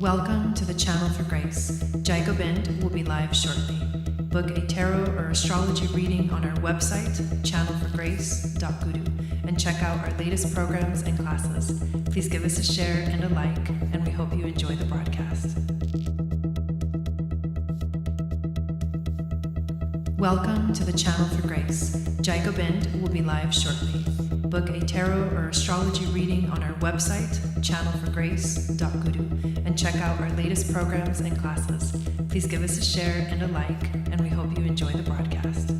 Welcome to the Channel for Grace. Gobind will be live shortly. Book a tarot or astrology reading on our website, channelforgrace.guru, and check out our latest programs and classes. Please give us a share and a like, and we hope you enjoy the broadcast. Welcome to the Channel for Grace. Gobind will be live shortly. Book a tarot or astrology reading on our website, channelforgrace.guru, and check out our latest programs and classes. Please give us a share and a like, and we hope you enjoy the broadcast.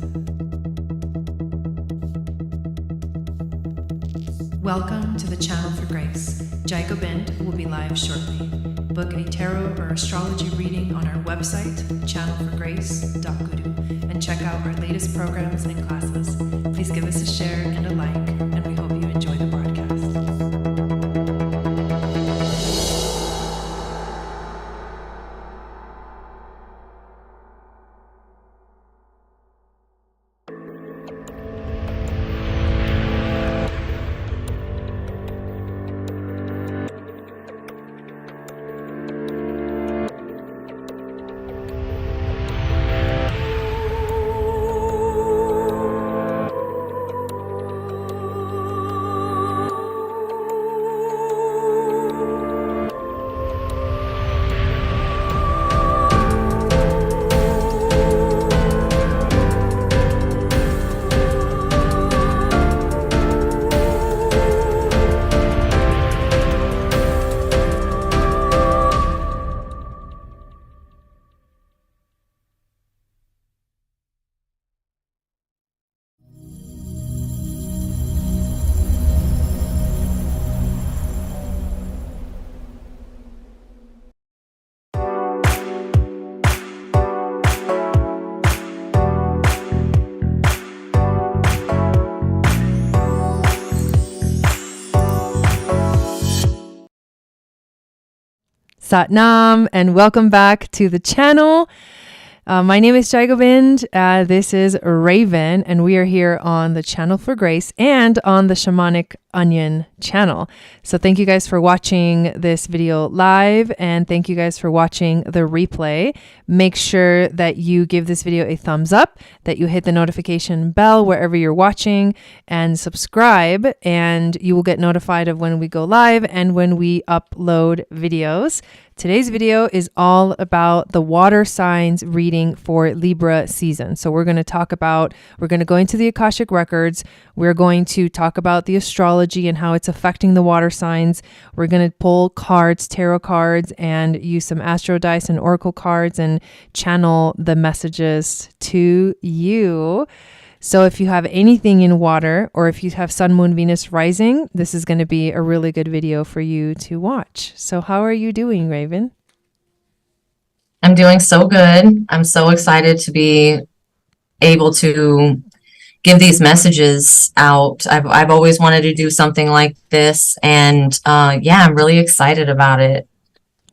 Welcome to the Channel for Grace. Gobind will be live shortly. Book a tarot or astrology reading on our website, channelforgrace.guru, and check out our latest programs and classes. Please give us a share and a like, and we hope you enjoy the broadcast. Satnam, and welcome back to the channel. My name is Gobind. This is Raven, and we are here on the Channel for Grace and on the Shamanic Onion channel. So thank you guys for watching this video live, and thank you guys for watching the replay. Make sure that you give this video a thumbs up, that you hit the notification bell wherever you're watching, and subscribe, and you will get notified of when we go live and when we upload videos. Today's video is all about the water signs reading for Libra season. So we're going to go into the Akashic records. We're going to talk about the astrology and how it's affecting the water signs. We're going to pull cards, tarot cards, and use some astro dice and oracle cards and channel the messages to you. So if you have anything in water, or if you have Sun, Moon, Venus rising, this is going to be a really good video for you to watch. So how are you doing, Raven? I'm doing so good. I'm so excited to be able to give these messages out. I've always wanted to do something like this, and I'm really excited about it.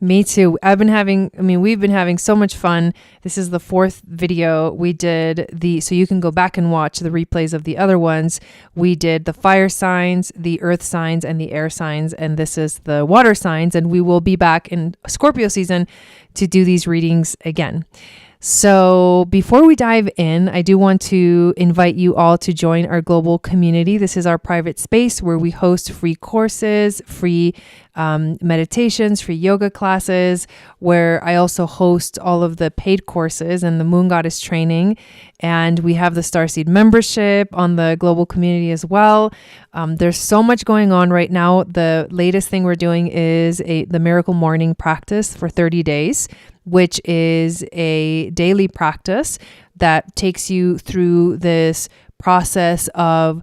Me too. We've been having so much fun. This is the fourth video we did so you can go back and watch the replays of the other ones. We did the fire signs, the earth signs, and the air signs, and this is the water signs, and we will be back in Scorpio season to do these readings again. So before we dive in, I do want to invite you all to join our global community. This is our private space where we host free courses, free meditations, free yoga classes, where I also host all of the paid courses and the Moon Goddess training. And we have the Starseed membership on the global community as well. There's so much going on right now. The latest thing we're doing is the Miracle Morning practice for 30 days, which is a daily practice that takes you through this process of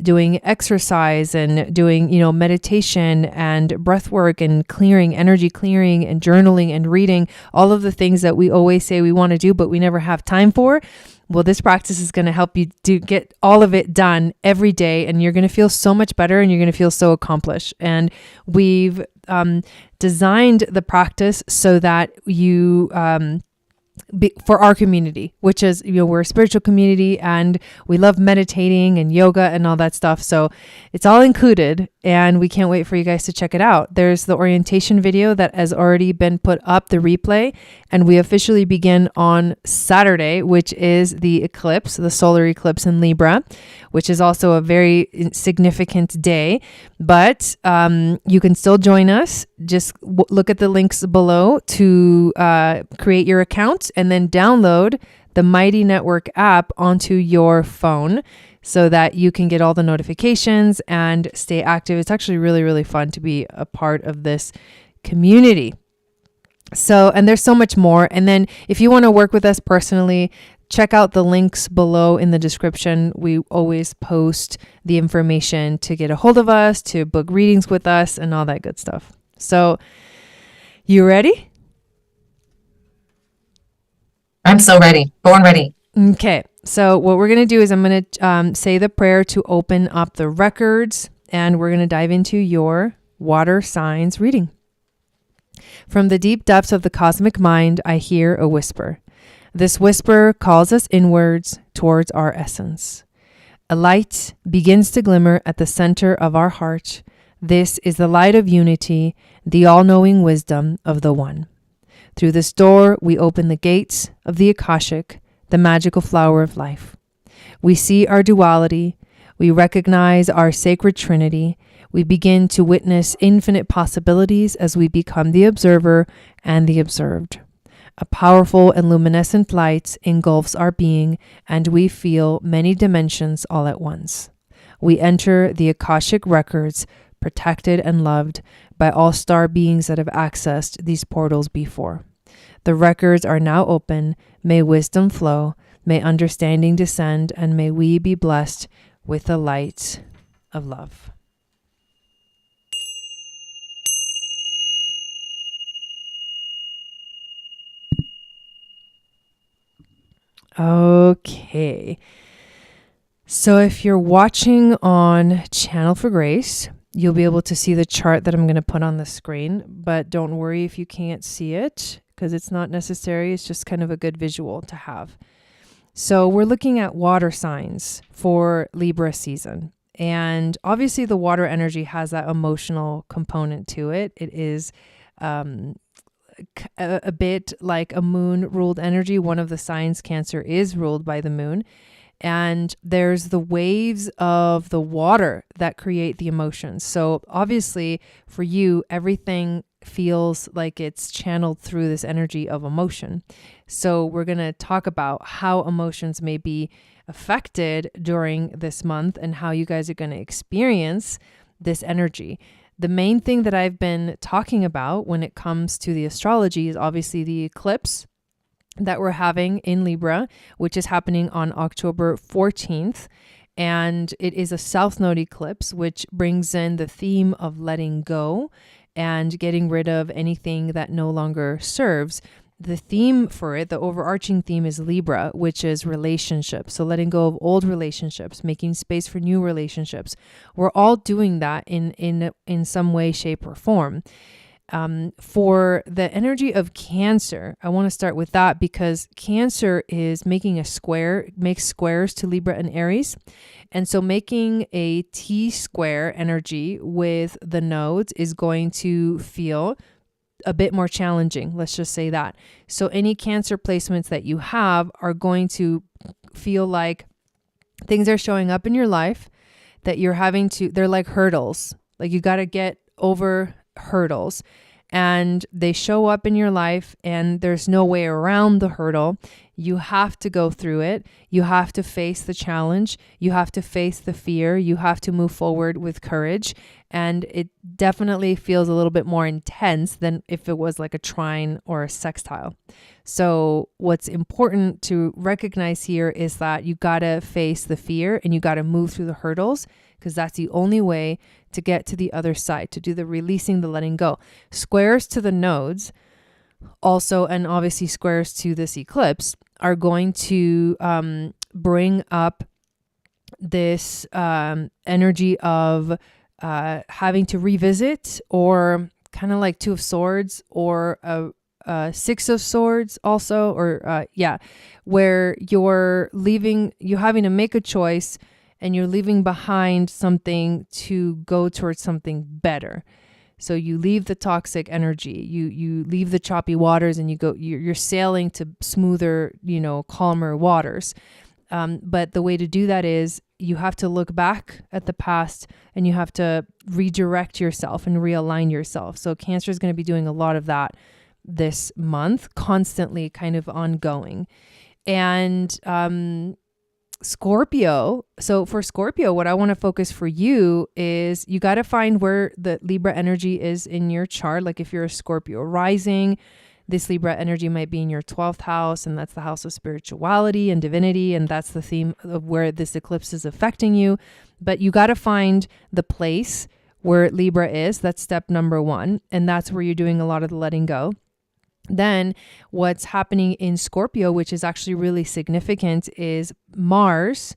doing exercise and doing, meditation and breath work and energy clearing and journaling and reading, all of the things that we always say we want to do, but we never have time for. Well, this practice is going to help you get all of it done every day, and you're going to feel so much better, and you're going to feel so accomplished. And we've designed the practice so that you for our community, which is, we're a spiritual community and we love meditating and yoga and all that stuff. So it's all included and we can't wait for you guys to check it out. There's the orientation video that has already been put up, the replay, and we officially begin on Saturday, which is the eclipse, the solar eclipse in Libra, which is also a very significant day. But you can still join us. Just look at the links below to create your account and then download the Mighty Network app onto your phone so that you can get all the notifications and stay active. It's actually really, really fun to be a part of this community. So, and there's so much more. And then if you want to work with us personally, check out the links below in the description. We always post the information to get a hold of us, to book readings with us, and all that good stuff. So, you ready? I'm so ready. Born ready. Okay. So what we're going to do is I'm going to say the prayer to open up the records, and we're going to dive into your water signs reading. From the deep depths of the cosmic mind, I hear a whisper. This whisper calls us inwards towards our essence. A light begins to glimmer at the center of our heart. This is the light of unity, the all-knowing wisdom of the One. Through this door, we open the gates of the Akashic, the magical flower of life. We see our duality. We recognize our sacred trinity. We begin to witness infinite possibilities as we become the observer and the observed. A powerful and luminescent light engulfs our being, and we feel many dimensions all at once. We enter the Akashic records, protected and loved by all star beings that have accessed these portals before. The records are now open. May wisdom flow, may understanding descend, and may we be blessed with the light of love. Okay. So if you're watching on Channel for Grace, you'll be able to see the chart that I'm going to put on the screen, but don't worry if you can't see it because it's not necessary. It's just kind of a good visual to have. So we're looking at water signs for Libra season. And obviously the water energy has that emotional component to it. It is a bit like a moon ruled energy. One of the signs, Cancer, is ruled by the moon. And there's the waves of the water that create the emotions. So obviously for you, everything feels like it's channeled through this energy of emotion. So we're going to talk about how emotions may be affected during this month and how you guys are going to experience this energy. The main thing that I've been talking about when it comes to the astrology is obviously the eclipse that we're having in Libra, which is happening on October 14th. And it is a south node eclipse, which brings in the theme of letting go and getting rid of anything that no longer serves. The theme for it, the overarching theme, is Libra, which is relationships. So letting go of old relationships, making space for new relationships. We're all doing that in some way, shape, or form. For the energy of Cancer, I want to start with that because Cancer is making a square, makes squares to Libra and Aries. And so making a T square energy with the nodes is going to feel a bit more challenging. Let's just say that. So any Cancer placements that you have are going to feel like things are showing up in your life that you're having to, they're like hurdles. Like you got to get over hurdles, and they show up in your life and there's no way around the hurdle. You have to go through it. You have to face the challenge. You have to face the fear. You have to move forward with courage. And it definitely feels a little bit more intense than if it was like a trine or a sextile. So what's important to recognize here is that you got to face the fear and you got to move through the hurdles, because that's the only way to get to the other side, to do the releasing, the letting go. Squares to the nodes also, and obviously squares to this eclipse, are going to bring up this energy of having to revisit, or kind of like Two of Swords, or Six of Swords also, or where you're having to make a choice and you're leaving behind something to go towards something better. So you leave the toxic energy, you leave the choppy waters, and you're sailing to smoother, calmer waters. But the way to do that is you have to look back at the past and you have to redirect yourself and realign yourself. So Cancer is going to be doing a lot of that this month, constantly kind of ongoing. And Scorpio. So for Scorpio, what I want to focus for you is you got to find where the Libra energy is in your chart. Like if you're a Scorpio rising, this Libra energy might be in your 12th house, and that's the house of spirituality and divinity. And that's the theme of where this eclipse is affecting you. But you got to find the place where Libra is. That's step number one. And that's where you're doing a lot of the letting go. Then what's happening in Scorpio, which is actually really significant, is Mars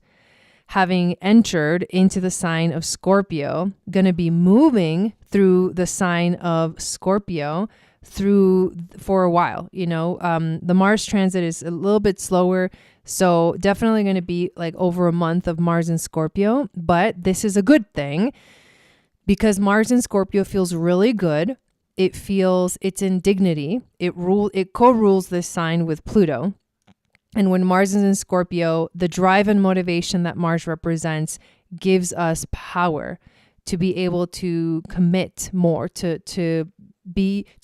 having entered into the sign of Scorpio, going to be moving through the sign of Scorpio for a while. The Mars transit is a little bit slower. So definitely going to be like over a month of Mars in Scorpio. But this is a good thing because Mars in Scorpio feels really good. It's in dignity. It co-rules this sign with Pluto. And when Mars is in Scorpio, the drive and motivation that Mars represents gives us power to be able to commit more, to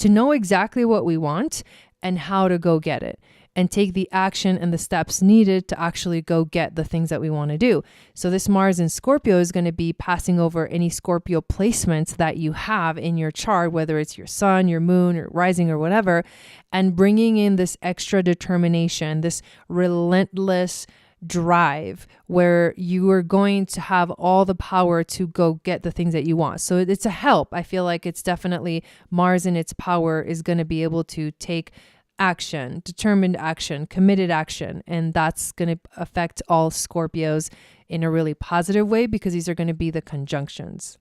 know exactly what we want and how to go get it, and take the action and the steps needed to actually go get the things that we want to do. So this Mars in Scorpio is going to be passing over any Scorpio placements that you have in your chart, whether it's your sun, your moon, or rising, or whatever, and bringing in this extra determination, this relentless drive where you are going to have all the power to go get the things that you want. So it's a help. I feel like it's definitely Mars in its power is going to be able to take action, determined action, committed action. And that's going to affect all Scorpios in a really positive way because these are going to be the conjunctions.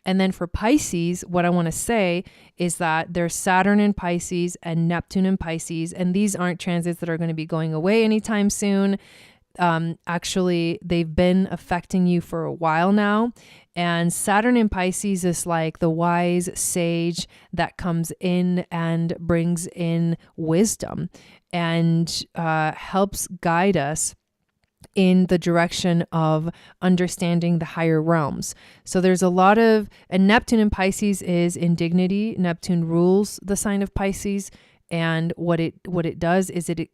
And then for Pisces, what I want to say is that there's Saturn in Pisces and Neptune in Pisces. And these aren't transits that are going to be going away anytime soon. Actually, they've been affecting you for a while now. And Saturn in Pisces is like the wise sage that comes in and brings in wisdom and helps guide us in the direction of understanding the higher realms. So there's a lot of, and Neptune in Pisces is in dignity. Neptune rules the sign of Pisces. And what it does is it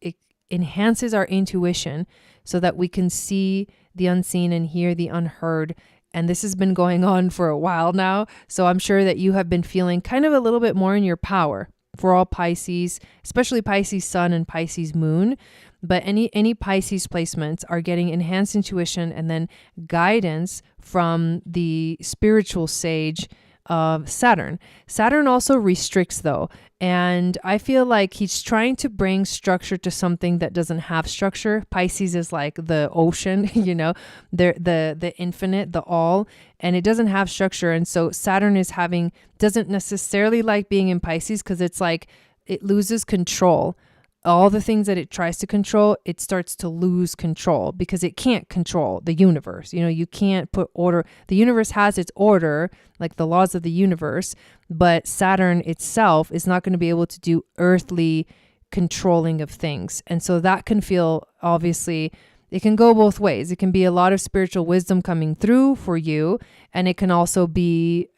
enhances our intuition so that we can see the unseen and hear the unheard. And this has been going on for a while now. So I'm sure that you have been feeling kind of a little bit more in your power for all Pisces, especially Pisces sun and Pisces moon. But any Pisces placements are getting enhanced intuition and then guidance from the spiritual sage of Saturn. Saturn also restricts though. And I feel like he's trying to bring structure to something that doesn't have structure. Pisces is like the ocean, the infinite, the all, and it doesn't have structure. And so Saturn doesn't necessarily like being in Pisces because it's like it loses control. All the things that it tries to control, it starts to lose control because it can't control the universe. You can't put order. The universe has its order, like the laws of the universe, but Saturn itself is not going to be able to do earthly controlling of things. And so that can feel, obviously, it can go both ways. It can be a lot of spiritual wisdom coming through for you, and it can also be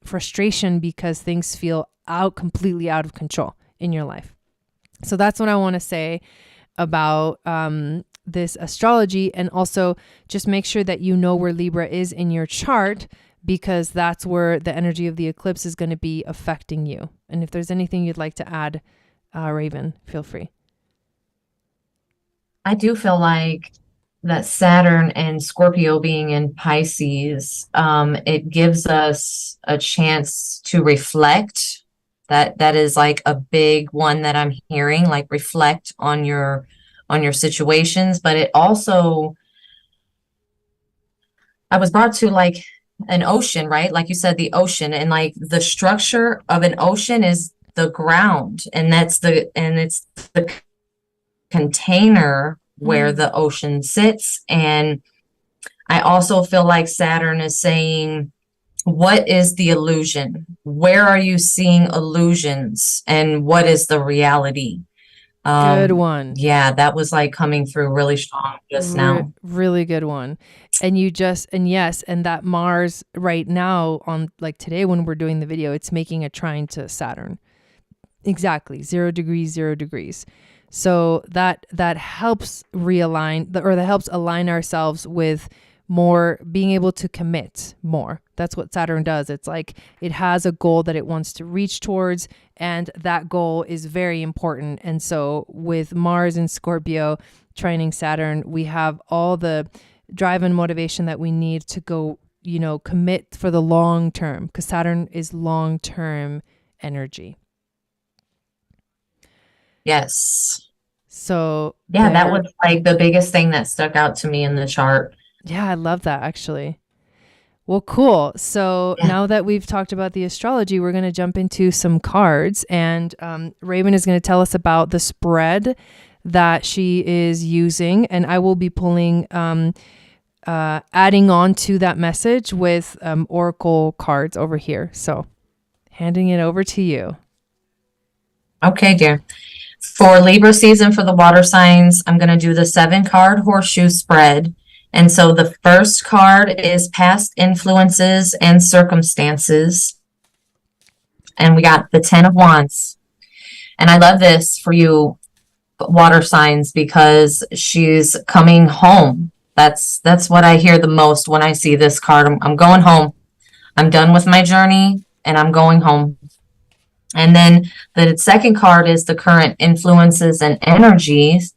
frustration because things feel completely out of control in your life. So that's what I want to say about this astrology. And also just make sure that you know where Libra is in your chart because that's where the energy of the eclipse is going to be affecting you. And if there's anything you'd like to add, Raven, feel free. I do feel like that Saturn and Scorpio being in Pisces, it gives us a chance to reflect. That is like a big one that I'm hearing, like reflect on your situations. But it also, I was brought to like an ocean, right? Like you said, the ocean, and like the structure of an ocean is the ground, and it's the container where the ocean sits. And I also feel like Saturn is saying, what is the illusion? Where are you seeing illusions? And what is the reality? Good one. Yeah, that was like coming through really strong just now. Really good one. And yes, and that Mars right now on like today when we're doing the video, it's making a trine to Saturn. Exactly. 0 degrees, 0 degrees. So that helps realign that helps align ourselves with more being able to commit more. That's what Saturn does. It's like it has a goal that it wants to reach towards, and that goal is very important. And so with Mars and Scorpio trining Saturn, we have all the drive and motivation that we need to go, commit for the long term, because Saturn is long-term energy. Yes. So yeah, that was like the biggest thing that stuck out to me in the chart. Yeah, I love that actually. Well, cool. So now that we've talked about the astrology, we're going to jump into some cards, and Raven is going to tell us about the spread that she is using, and I will be pulling, adding on to that message with oracle cards over here. So handing it over to you. Okay, dear. For Libra season for the water signs, I'm going to do the 7-card horseshoe spread. And so the first card is past influences and circumstances. And we got the 10 of Wands. And I love this for you water signs because she's coming home. That's what I hear the most when I see this card. I'm going home. I'm done with my journey and I'm going home. And then the second card is the current influences and energies.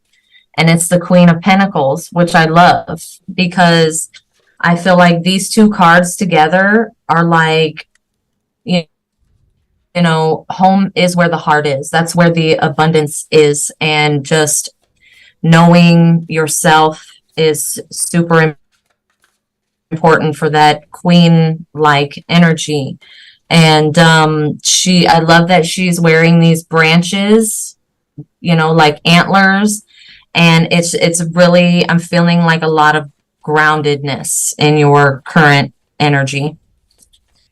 And it's the Queen of Pentacles, which I love because I feel like these two cards together are like, you know, home is where the heart is. That's where the abundance is. And just knowing yourself is super important for that queen-like energy. And I love that she's wearing these branches, you know, like antlers. And it's really, I'm feeling like a lot of groundedness in your current energy.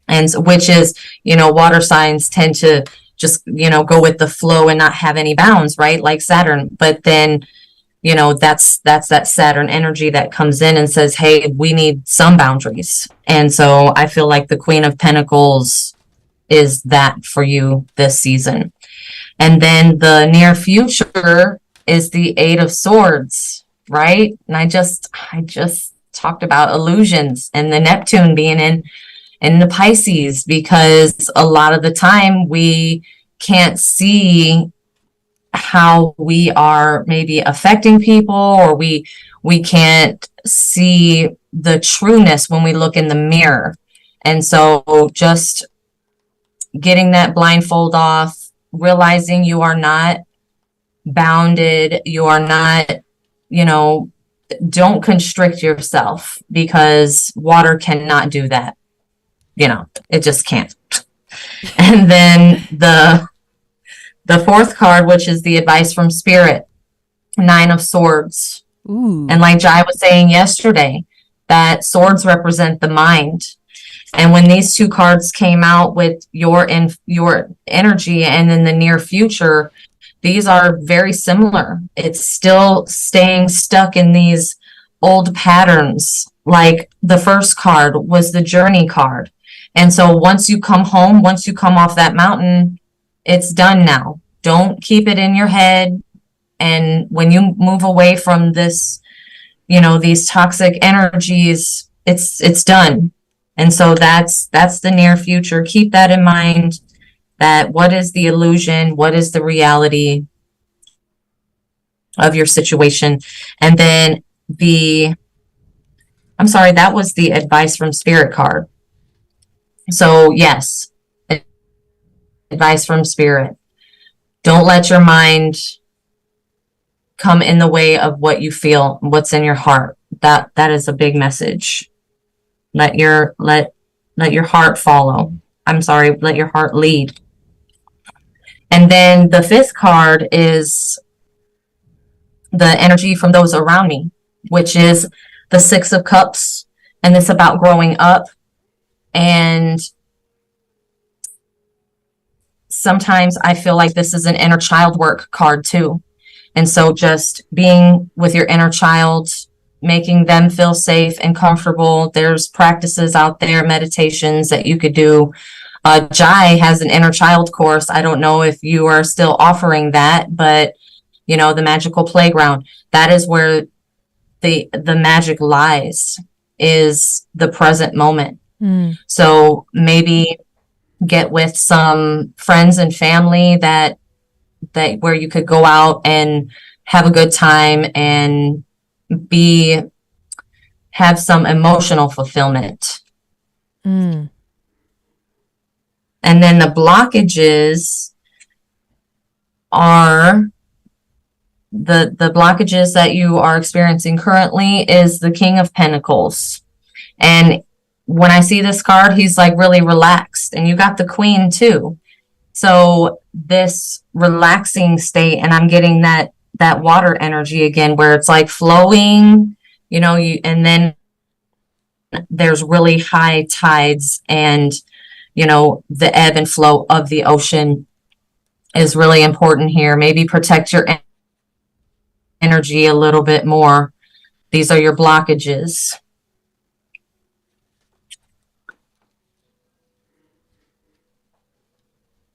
And which is, you know, water signs tend to just, you know, go with the flow and not have any bounds, right? Like Saturn. But then, you know, that's that Saturn energy that comes in and says, hey, we need some boundaries. And so I feel like the Queen of Pentacles is that for you this season. And then the near future is the 8 of Swords, right? And I just talked about illusions and the Neptune being in the Pisces, because a lot of the time we can't see how we are maybe affecting people, or we can't see the trueness when we look in the mirror. And so just getting that blindfold off, realizing you are not bounded, you are not, you know, don't constrict yourself, because water cannot do that. You know, it just can't. And then the fourth card, which is the advice from Spirit, 9 of Swords. Ooh. And like Jai was saying yesterday, that swords represent the mind. And when these two cards came out with your energy and in the near future, these are very similar. It's still staying stuck in these old patterns. Like the first card was the journey card. And so once you come home, once you come off that mountain, it's done now. Don't keep it in your head. And when you move away from this, you know, these toxic energies, it's done. And so that's the near future. Keep that in mind, that what is the illusion? What is the reality of your situation? And then that was the advice from Spirit card. So yes, advice from Spirit. Don't let your mind come in the way of what you feel, what's in your heart. That is a big message. Let your heart follow. I'm sorry, let your heart lead. And then the fifth card is the energy from those around me, which is the Six of Cups. And it's about growing up. And sometimes I feel like this is an inner child work card too. And so just being with your inner child, making them feel safe and comfortable. There's practices out there, meditations that you could do. Jai has an inner child course. I don't know if you are still offering that, but you know, the magical playground, that is where the magic lies, is the present moment. So maybe get with some friends and family that where you could go out and have a good time and have some emotional fulfillment. And then the blockages are the blockages that you are experiencing currently is the King of Pentacles. And when I see this card, he's like really relaxed, and you got the Queen too. So this relaxing state, and I'm getting that water energy again, where it's like flowing, you know, and then there's really high tides, and, you know, the ebb and flow of the ocean is really important here. Maybe protect your energy a little bit more. These are your blockages.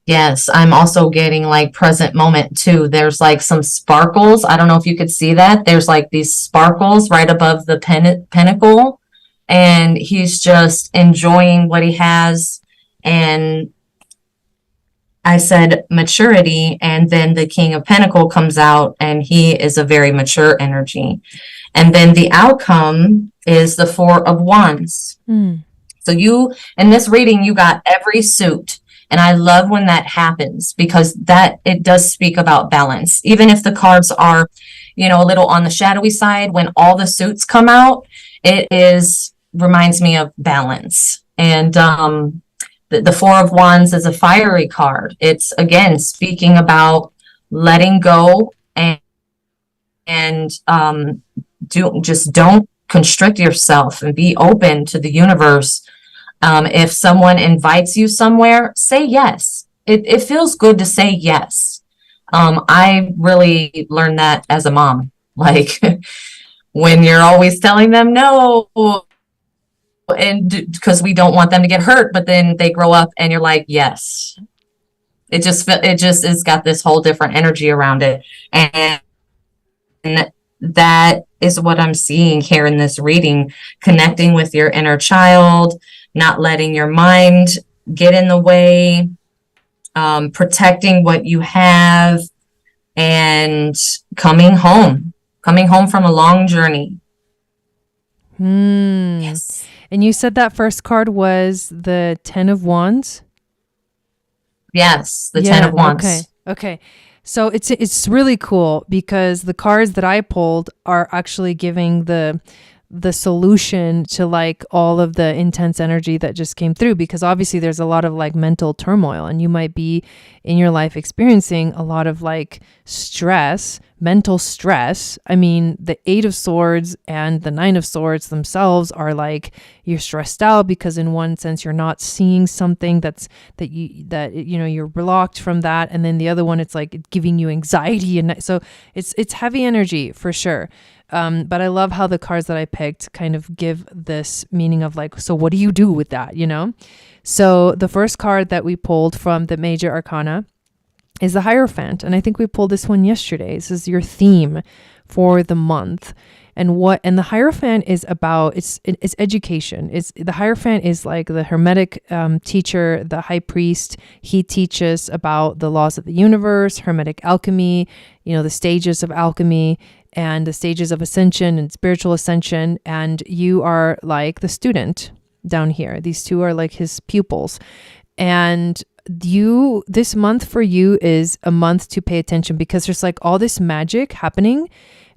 Yes, I'm also getting like present moment too. There's like some sparkles. I don't know if you could see that. There's like these sparkles right above the pentacle, and he's just enjoying what he has. And I said maturity, and then the King of Pentacle comes out, and he is a very mature energy. And then the outcome is the Four of Wands. So you, in this reading, you got every suit. And I love when that happens, because that it does speak about balance. Even if the cards are, you know, a little on the shadowy side, when all the suits come out, reminds me of balance. And the Four of Wands is a fiery card. It's again speaking about letting go and don't constrict yourself, and be open to the universe. If someone invites you somewhere, say yes. It feels good to say yes. I really learned that as a mom. Like when you're always telling them no, and because we don't want them to get hurt, but then they grow up and you're like, yes. It just has got this whole different energy around it. And that is what I'm seeing here in this reading, connecting with your inner child, not letting your mind get in the way, protecting what you have, and coming home from a long journey. Yes. And you said that first card was the Ten of Wands? Yes, the Ten of Wands. Okay. So it's really cool, because the cards that I pulled are actually giving the solution to like all of the intense energy that just came through, because obviously there's a lot of like mental turmoil, and you might be in your life experiencing a lot of like mental stress. I mean, the Eight of Swords and the Nine of Swords themselves are like, you're stressed out because in one sense you're not seeing something that you're blocked from that, and then the other one, it's like giving you anxiety, and so it's heavy energy for sure. But I love how the cards that I picked kind of give this meaning of like, so what do you do with that, you know? So the first card that we pulled from the major arcana is the Hierophant. And I think we pulled this one yesterday. This is your theme for the month. And the Hierophant is about, it's education. The Hierophant is like the Hermetic teacher, the high priest. He teaches about the laws of the universe, Hermetic alchemy, you know, the stages of alchemy, and the stages of ascension and spiritual ascension. And you are like the student down here. These two are like his pupils. And this month for you is a month to pay attention, because there's like all this magic happening,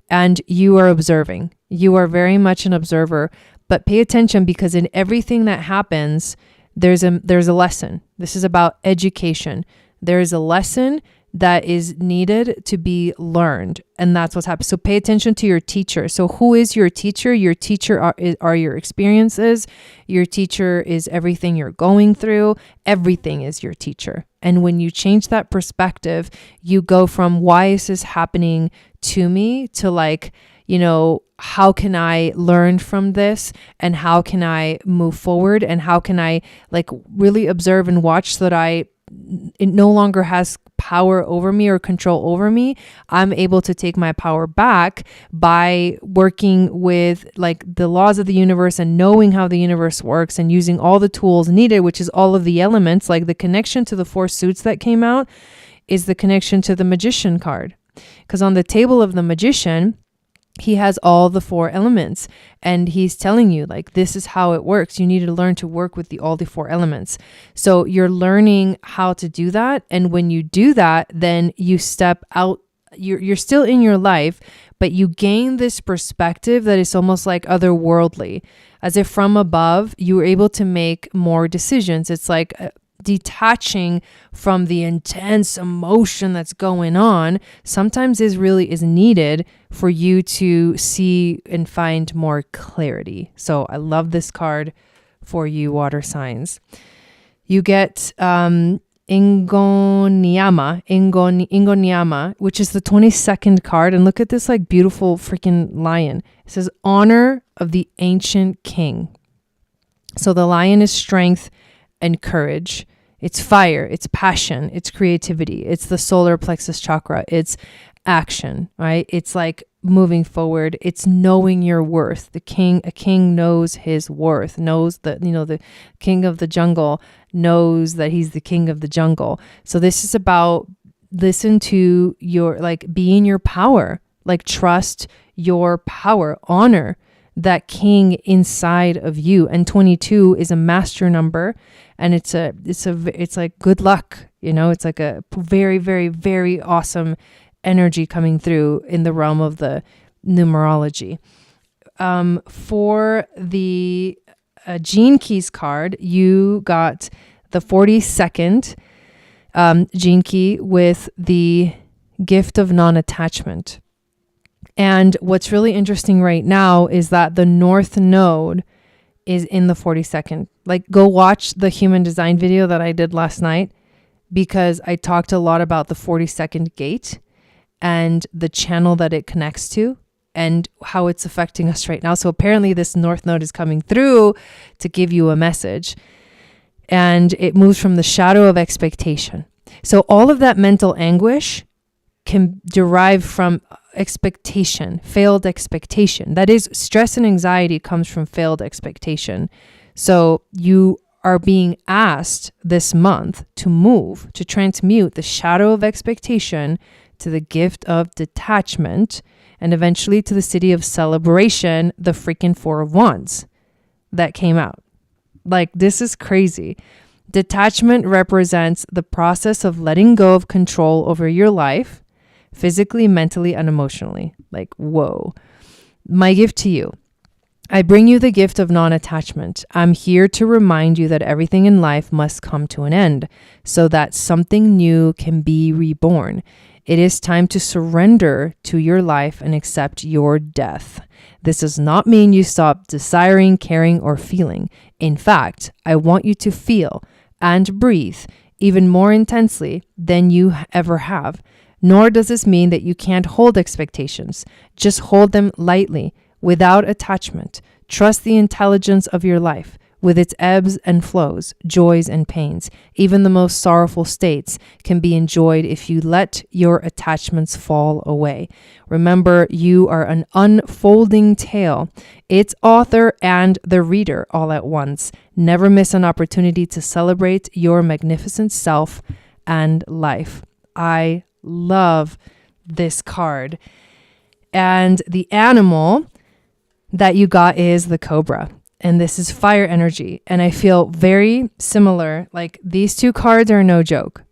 and you are observing. You are very much an observer, but pay attention, because in everything that happens, there's a lesson. This is about education. There is a lesson that is needed to be learned. And that's what's happening. So pay attention to your teacher. So who is your teacher? Your teacher are your experiences. Your teacher is everything you're going through. Everything is your teacher. And when you change that perspective, you go from why is this happening to me to like, you know, how can I learn from this and how can I move forward and how can I like really observe and watch so that it no longer has power over me or control over me. I'm able to take my power back by working with like the laws of the universe and knowing how the universe works and using all the tools needed, which is all of the elements. Like the connection to the 4 suits that came out is the connection to the Magician card. Because on the table of the Magician, he has all the 4 elements and he's telling you like, this is how it works. You need to learn to work with all the 4 elements. So you're learning how to do that. And when you do that, then you step out, you're still in your life, but you gain this perspective that is almost like otherworldly, as if from above, you were able to make more decisions. It's like detaching from the intense emotion that's going on sometimes is needed for you to see and find more clarity. So I love this card for you, water signs. You get Ingonyama, which is the 22nd card. And look at this like beautiful freaking lion. It says honor of the ancient king. So the lion is strength and courage. It's fire, it's passion, it's creativity, it's the solar plexus chakra, it's action, right? It's like moving forward, it's knowing your worth. A king knows his worth, knows that, you know, the king of the jungle knows that he's the king of the jungle. So this is about listen to your, like, be in your power, like trust your power, honor that king inside of you. And 22 is a master number, and it's like good luck, you know, it's like a very, very, very awesome energy coming through in the realm of the numerology. For the Gene Keys card, you got the 42nd Gene Key with the gift of non-attachment. And what's really interesting right now is that the North Node is in the 42nd. Like, go watch the human design video that I did last night, because I talked a lot about the 42nd gate and the channel that it connects to and how it's affecting us right now. So apparently this North Node is coming through to give you a message, and it moves from the shadow of expectation. So all of that mental anguish can derive from expectation, failed expectation. That is, stress and anxiety comes from failed expectation. So you are being asked this month to move, to transmute the shadow of expectation to the gift of detachment, and eventually to the city of celebration, the freaking 4 of Wands that came out. Like, this is crazy. Detachment represents the process of letting go of control over your life, physically, mentally, and emotionally. Like, whoa. My gift to you. I bring you the gift of non-attachment. I'm here to remind you that everything in life must come to an end so that something new can be reborn. It is time to surrender to your life and accept your death. This does not mean you stop desiring, caring, or feeling. In fact, I want you to feel and breathe even more intensely than you ever have. Nor does this mean that you can't hold expectations. Just hold them lightly, without attachment. Trust the intelligence of your life, with its ebbs and flows, joys and pains. Even the most sorrowful states can be enjoyed if you let your attachments fall away. Remember, you are an unfolding tale, its author and the reader all at once. Never miss an opportunity to celebrate your magnificent self and life. I love this card. And the animal that you got is the cobra. And this is fire energy. And I feel very similar. Like, these 2 cards are no joke.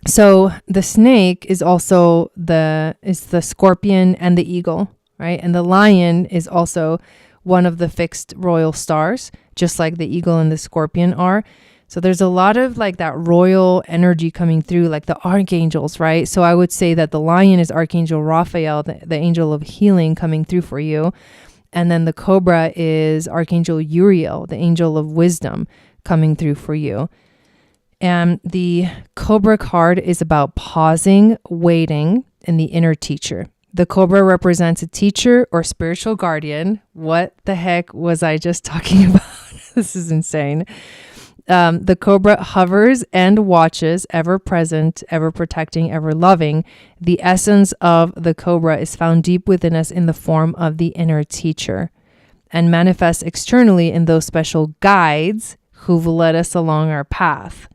So the snake is also the scorpion and the eagle, right? And the lion is also one of the fixed royal stars, just like the eagle and the scorpion are. So there's a lot of like that royal energy coming through, like the archangels, right? So I would say that the lion is Archangel Raphael, the angel of healing coming through for you. And then the cobra is Archangel Uriel, the angel of wisdom coming through for you. And the cobra card is about pausing, waiting, and the inner teacher. The cobra represents a teacher or spiritual guardian. What the heck was I just talking about? This is insane. The cobra hovers and watches, ever present, ever protecting, ever loving. The essence of the cobra is found deep within us in the form of the inner teacher and manifests externally in those special guides who've led us along our path.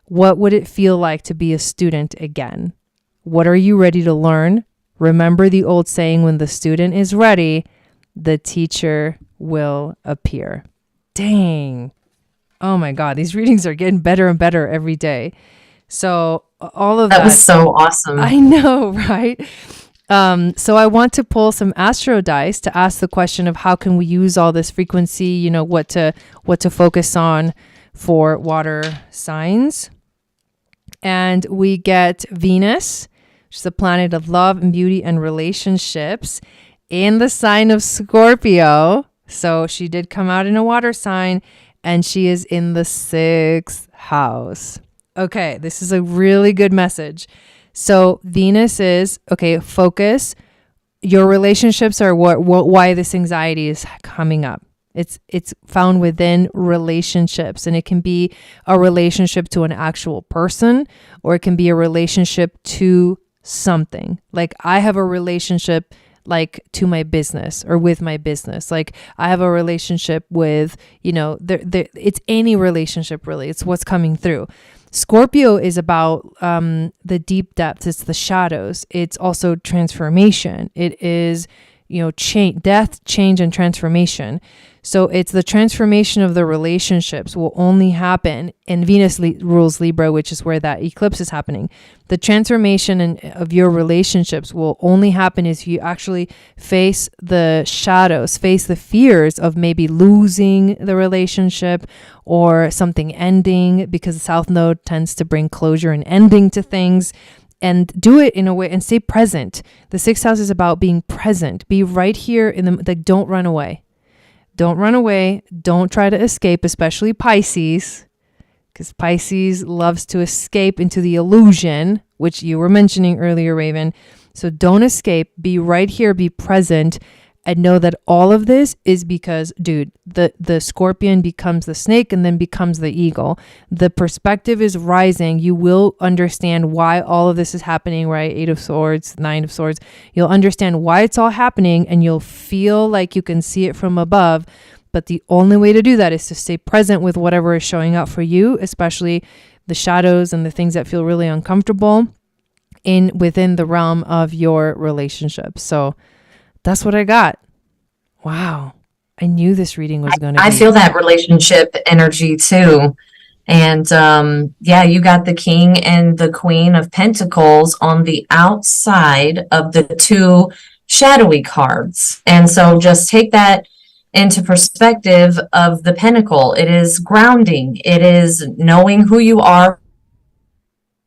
What would it feel like to be a student again? What are you ready to learn? Remember the old saying, when the student is ready, the teacher will appear. Dang. Oh my God, these readings are getting better and better every day. So all of that was so awesome. I know, right? So I want to pull some astro dice to ask the question of how can we use all this frequency, you know, what to focus on for water signs. And we get Venus, which is the planet of love and beauty and relationships, in the sign of Scorpio. So she did come out in a water sign, and she is in the 6th house. Okay, this is a really good message. So Venus is, okay, focus. Your relationships are why this anxiety is coming up. It's found within relationships, and it can be a relationship to an actual person, or it can be a relationship to something. Like I have a relationship like to my business or with my business. Like I have a relationship with, you know, it's any relationship really. It's what's coming through. Scorpio is about the deep depths. It's the shadows. It's also transformation. It is, you know, death, change, and transformation. So it's the transformation of the relationships will only happen, and Venus rules Libra, which is where that eclipse is happening. The transformation of your relationships will only happen if you actually face the shadows, face the fears of maybe losing the relationship or something ending, because the South Node tends to bring closure and ending to things. And do it in a way and stay present. The 6th house is about being present. Be right here like, don't run away. Don't run away. Don't try to escape, especially Pisces, because Pisces loves to escape into the illusion, which you were mentioning earlier, Raven. So don't escape. Be right here. Be present. And know that all of this is because, dude, the scorpion becomes the snake and then becomes the eagle. The perspective is rising. You will understand why all of this is happening, right? 8 of Swords, 9 of Swords. You'll understand why it's all happening, and you'll feel like you can see it from above. But the only way to do that is to stay present with whatever is showing up for you, especially the shadows and the things that feel really uncomfortable within the realm of your relationship. So that's what I got. Wow. I knew this reading was going to be. I feel that relationship energy too. And yeah, you got the King and the Queen of Pentacles on the outside of the 2 shadowy cards. And so just take that into perspective of the Pentacle. It is grounding. It is knowing who you are,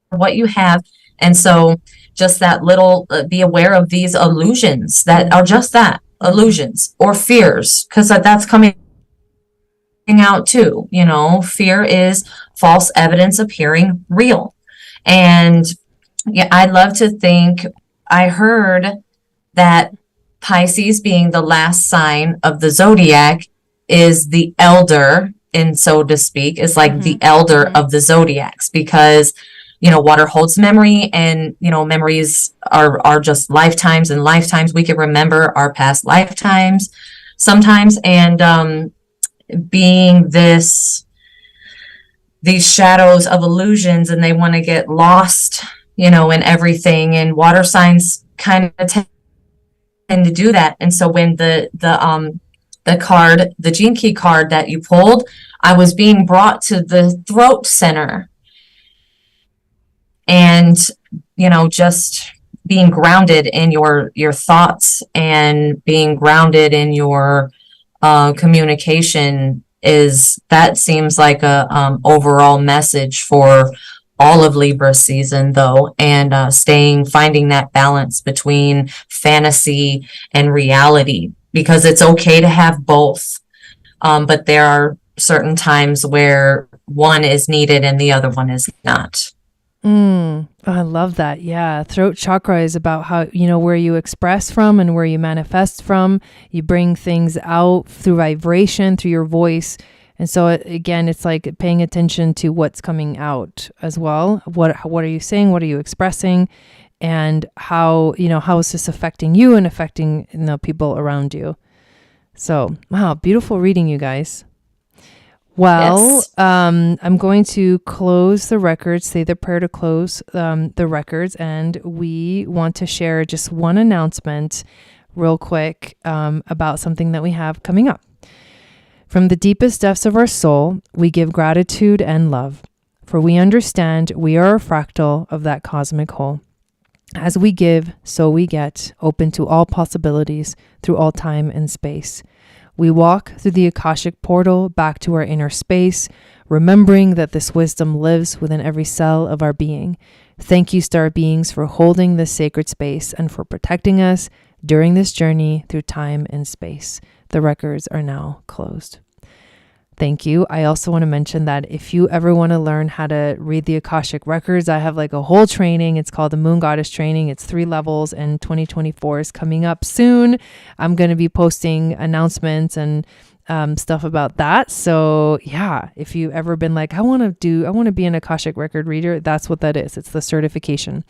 what you have. And so just that little, be aware of these illusions that are just that, illusions or fears, because that's coming out too. You know, fear is false evidence appearing real. And yeah, I love to think, I heard that Pisces, being the last sign of the zodiac, is the elder, and so to speak, is like the elder of the zodiacs, because you know, water holds memory, and, you know, memories are just lifetimes and lifetimes. We can remember our past lifetimes sometimes. And being these shadows of illusions, and they want to get lost, you know, in everything. And water signs kind of tend to do that. And so when the card, the Gene Key card that you pulled, I was being brought to the throat center. And, you know, just being grounded in your thoughts and being grounded in your communication that seems like a overall message for all of Libra season, though, and finding that balance between fantasy and reality, because it's okay to have both. But there are certain times where one is needed and the other one is not. I love that. Yeah. Throat chakra is about how, where you express from and where you manifest from. You bring things out through vibration, through your voice. And so again, it's like paying attention to what's coming out as well. What are you saying? What are you expressing? And how is this affecting you and affecting people around you? So, wow, beautiful reading, you guys. Well, yes. I'm going to close the records, say the prayer to close the records, and we want to share just one announcement real quick about something that we have coming up. From the deepest depths of our soul, we give gratitude and love, for we understand we are a fractal of that cosmic whole. As we give, so we get, open to all possibilities through all time and space. We walk through the Akashic portal back to our inner space, remembering that this wisdom lives within every cell of our being. Thank you, star beings, for holding this sacred space and for protecting us during this journey through time and space. The records are now closed. Thank you. I also want to mention that if you ever want to learn how to read the Akashic records, I have like a whole training. It's called the Moon Goddess Training. It's 3 levels, and 2024 is coming up soon. I'm going to be posting announcements and stuff about that. So yeah, if you've ever been like, I want to be an Akashic record reader, that's what that is. It's the certification.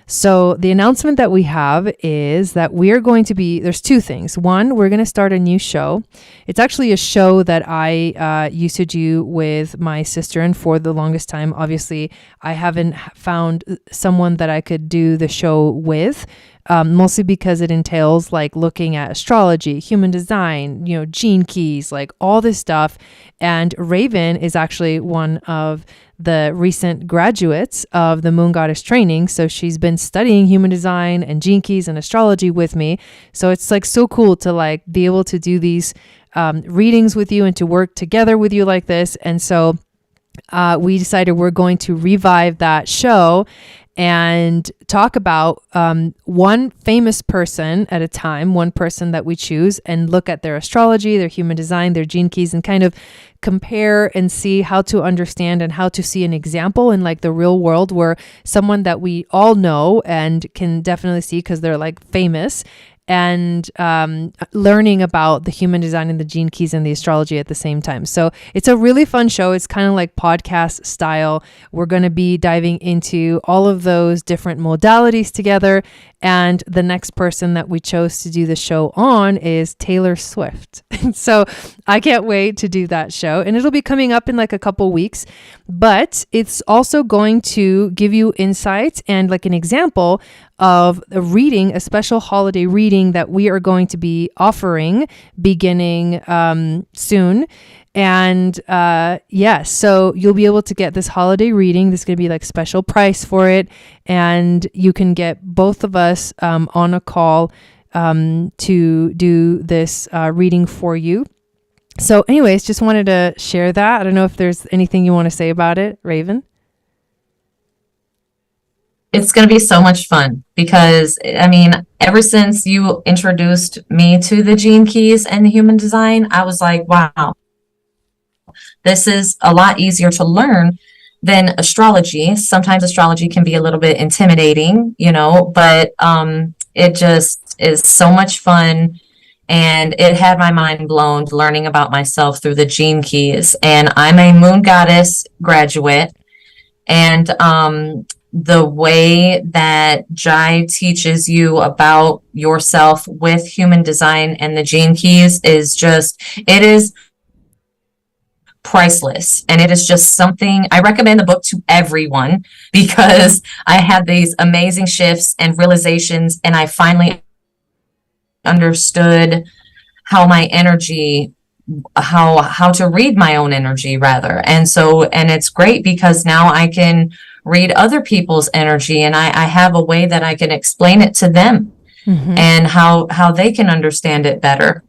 So the announcement that we have is that we are going to there's 2 things. One, we're going to start a new show. It's actually a show that I used to do with my sister, and for the longest time, obviously, I haven't found someone that I could do the show with. Mostly because it entails like looking at astrology, human design, gene keys, like all this stuff. And Raven is actually one of the recent graduates of the Moon Goddess Training. So she's been studying human design and gene keys and astrology with me. So it's like so cool to like be able to do these readings with you and to work together with you like this. And so we decided we're going to revive that show and talk about one famous person at a time, one person that we choose, and look at their astrology, their human design, their gene keys, and kind of compare and see how to understand and how to see an example in like the real world where someone that we all know and can definitely see because they're like famous, and learning about the human design and the gene keys and the astrology at the same time. So it's a really fun show. It's kind of like podcast style. We're going to be diving into all of those different modalities together. And the next person that we chose to do the show on is Taylor Swift. So I can't wait to do that show. And it'll be coming up in like a couple weeks. But it's also going to give you insights and like an example of a reading, a special holiday reading that we are going to be offering beginning soon. And so you'll be able to get this holiday reading. There's going to be like special price for it. And you can get both of us on a call to do this reading for you. So anyways, just wanted to share that. I don't know if there's anything you want to say about it, Raven. It's going to be so much fun because, I mean, ever since you introduced me to the gene keys and the human design, I was like, wow, this is a lot easier to learn than astrology. Sometimes astrology can be a little bit intimidating, but it just is so much fun. And it had my mind blown learning about myself through the gene keys. And I'm a Moon Goddess graduate. And the way that Jai teaches you about yourself with human design and the gene keys it is priceless. And it is just something I recommend the book to everyone because I had these amazing shifts and realizations, and I finally understood how my energy, how to read my own energy rather. And it's great because now I can read other people's energy, and I have a way that I can explain it to them and how they can understand it better.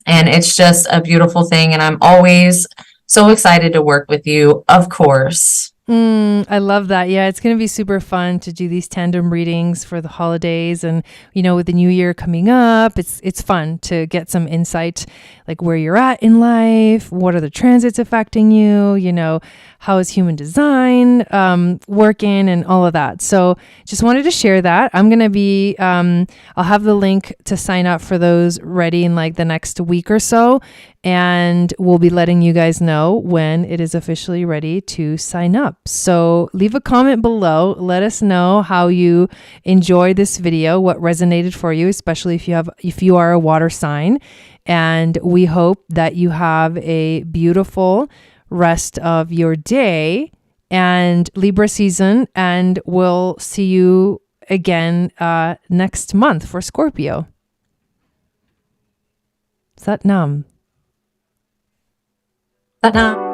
And it's just a beautiful thing. And I'm always so excited to work with you, of course. I love that. Yeah, it's going to be super fun to do these tandem readings for the holidays, and with the new year coming up, it's fun to get some insight, like where you're at in life, what are the transits affecting you, how is human design working, and all of that. So just wanted to share that. I'm going to be I'll have the link to sign up for those ready in like the next week or so, and we'll be letting you guys know when it is officially ready to sign up. So leave a comment below. Let us know how you enjoyed this video, what resonated for you, especially if you are a water sign. And we hope that you have a beautiful rest of your day and Libra season. And we'll see you again next month for Scorpio. Sat Nam. But